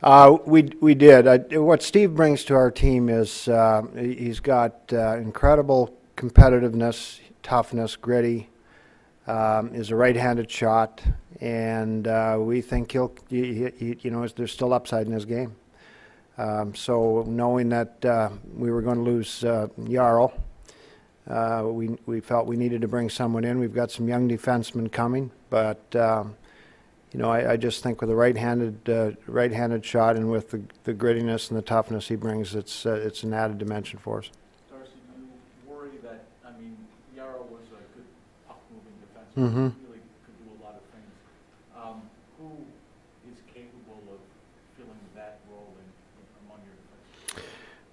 We did. What Steve brings to our team is he's got incredible competitiveness, toughness, gritty. Is a right-handed shot, and we think there's still upside in his game. So knowing that we were going to lose Jarl, we felt we needed to bring someone in. We've got some young defensemen coming, but I just think with a right-handed shot and with the grittiness and the toughness he brings, it's an added dimension for us. Darcy, do you worry that, Jarl was a good puck-moving defenseman, Mm-hmm. really could do a lot of things. Who is capable of filling that role among your defensemen?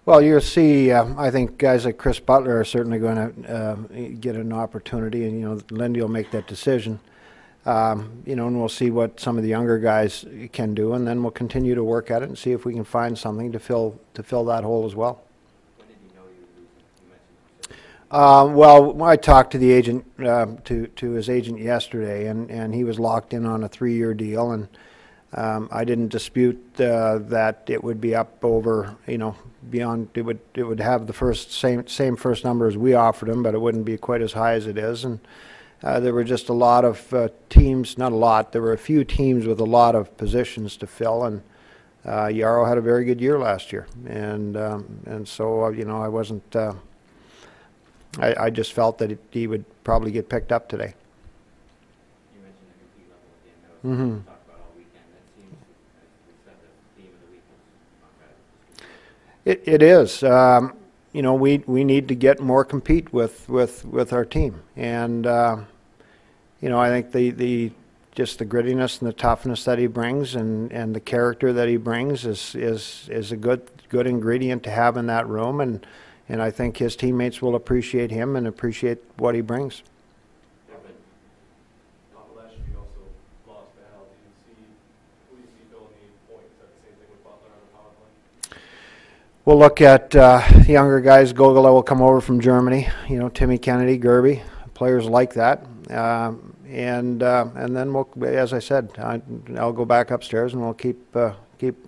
Well, you'll see, I think guys like Chris Butler are certainly going to get an opportunity, and, Lindy will make that decision. And we'll see what some of the younger guys can do, and then we'll continue to work at it and see if we can find something to fill that hole as well. When did you know you were losing? Well, I talked to the agent, to his agent yesterday, and he was locked in on a 3-year deal, and I didn't dispute that it would be up over, beyond. It would have the same first number as we offered him, but it wouldn't be quite as high as it is, and. There were just a lot of teams, not a lot, there were a few teams with a lot of positions to fill, and Jarl had a very good year last year. And so, I wasn't, I just felt that he would probably get picked up today. You mentioned the MVP level again. That was something we talked about all weekend. That seems, as we said, the theme of the week was not bad. It is. We need to get more compete with our team, and I think the just the grittiness and the toughness that he brings, and the character that he brings is a good ingredient to have in that room, and I think his teammates will appreciate him and appreciate what he brings. Last year you also lost Val. Who do you see filling the point? Is that the same thing with Butler on the power play? We'll look at younger guys. Gogula will come over from Germany. Timmy Kennedy, Gerby, players like that. And then we'll, as I said, I'll go back upstairs and we'll keep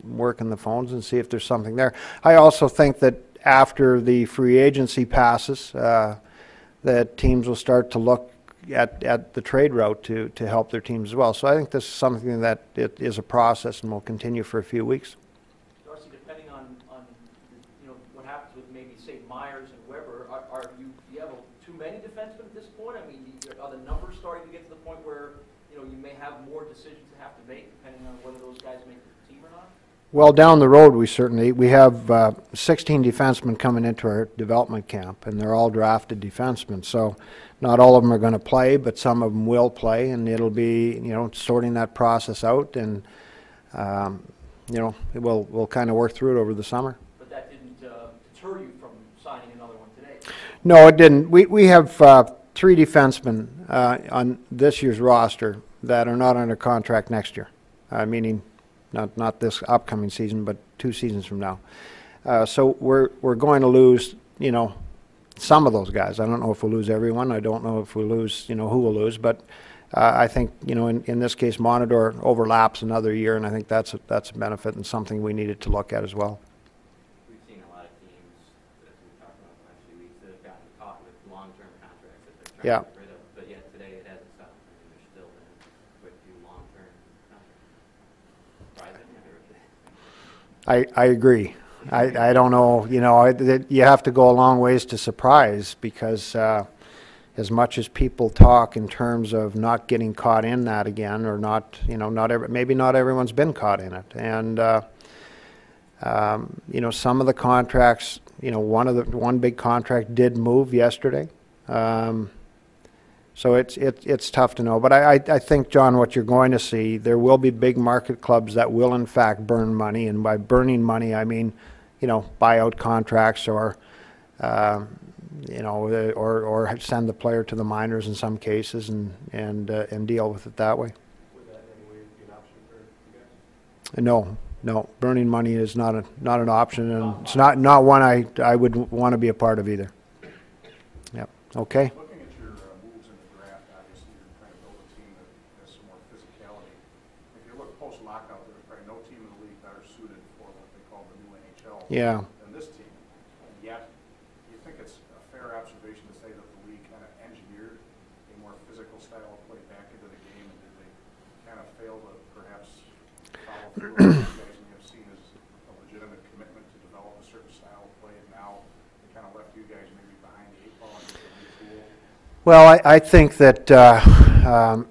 working the phones and see if there's something there. I also think that after the free agency passes, that teams will start to look at the trade route to help their teams as well. So I think this is something that it is a process and will continue for a few weeks. Darcy, depending on what happens with maybe, say, Myers and Weber, do you have too many defensemen at this point? Are the numbers starting to get to the point where you may have more decisions to have to make depending on whether those guys make the team or not? Well, down the road, we have 16 defensemen coming into our development camp, and they're all drafted defensemen. So, not all of them are going to play, but some of them will play, and it'll be sorting that process out, and we'll kind of work through it over the summer. But that didn't deter you from signing another one today. No, it didn't. We have 3 defensemen on this year's roster that are not under contract next year, meaning. Not this upcoming season, but 2 seasons from now. So we're going to lose, some of those guys. I don't know if we'll lose everyone. I don't know if we'll lose, who we'll lose. But I think, in this case, Montador overlaps another year, and I think that's a benefit and something we needed to look at as well. We've seen a lot of teams, as we talked about the last few weeks, that have gotten caught with long-term contracts that they're trying to get rid of. But yet today it hasn't stopped. There's still been quite a few long-term contracts. I agree. I don't know, you have to go a long ways to surprise, because as much as people talk in terms of not getting caught in that again, or not, maybe not everyone's been caught in it. And, some of the contracts, one big contract did move yesterday. So it's tough to know. But I think, John, what you're going to see, there will be big market clubs that will in fact burn money, and by burning money I mean, buyout contracts, or or send the player to the minors in some cases, and deal with it that way. Would that in any way be an option for you guys? No, burning money is not an option, and it's not one I would want to be a part of either. Yep. Okay. Looking at your moves in the draft, obviously you're trying to build a team that has some more physicality. If you look post-lockout, there's probably no team in the league better suited for what they call the new NHL Yeah. than this team. And yet, do you think it's a fair observation to say that the league kind of engineered a more physical style of play back into the game, and did they kind of fail to perhaps follow through on what you guys may have seen as a legitimate commitment to develop a certain style of play, and now they kind of left you guys maybe behind the eight ball and just a new tool? Well, I think that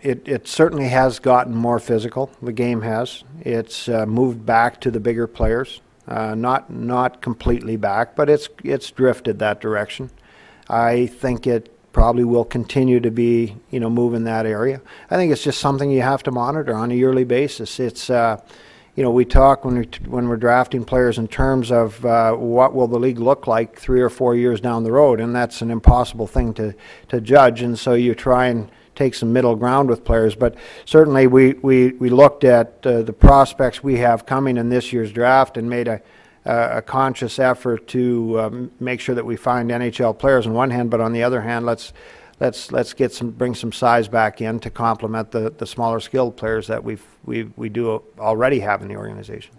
it certainly has gotten more physical. The game has. It's moved back to the bigger players. Not completely back, but it's drifted that direction. I think it probably will continue to be, move in that area. I think it's just something you have to monitor on a yearly basis. It's we talk when we're drafting players in terms of what will the league look like 3 or 4 years down the road, and that's an impossible thing to judge. And so you try and take some middle ground with players. But certainly we looked at the prospects we have coming in this year's draft and made a conscious effort to make sure that we find NHL players on one hand, but on the other hand, let's bring some size back in to complement the smaller skilled players that we do already have in the organization.